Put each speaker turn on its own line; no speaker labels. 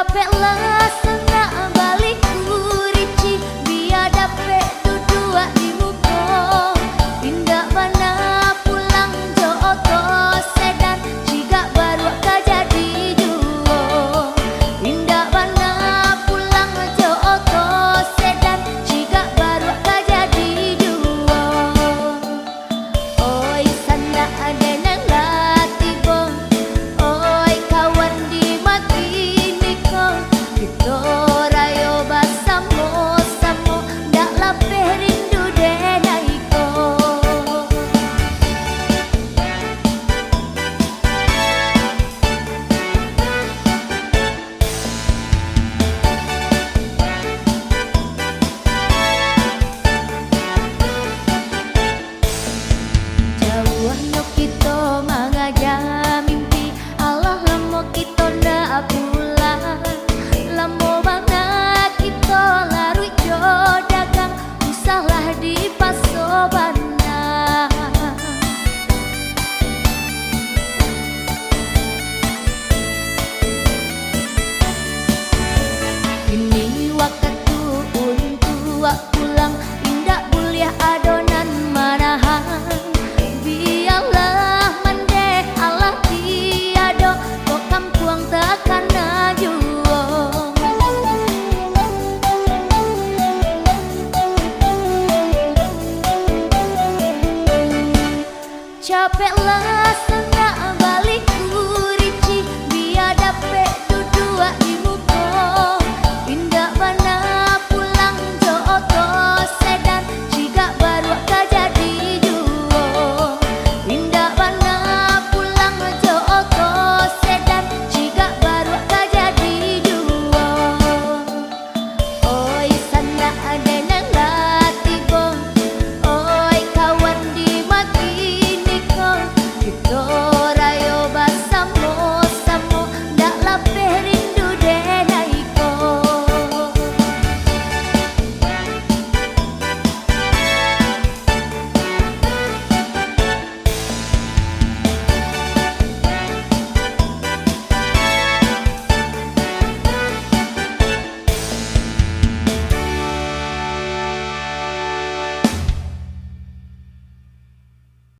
Capek lah setengah balik kurici biar dapet duduk di muka. Pindah mana pulang jo oto sedan jika baru jadi duo. Pindah mana pulang jo oto sedan jika baru jadi duo. Oi sana ada nang latibong, oi kawan di makini ko. Kita rayo basamo-samo dak lapeh rindu denai ko. Jauhnya kita mengajar mimpi, Allah lamo kita ndak pulang. Lamo banget kita larui jo dagang, usahlah di pasobana. Ini waktu untuk pulang, indah buliah adonan manahan. Biarlah mande Allah tiado, kok kampung tekan najuo. Capek lah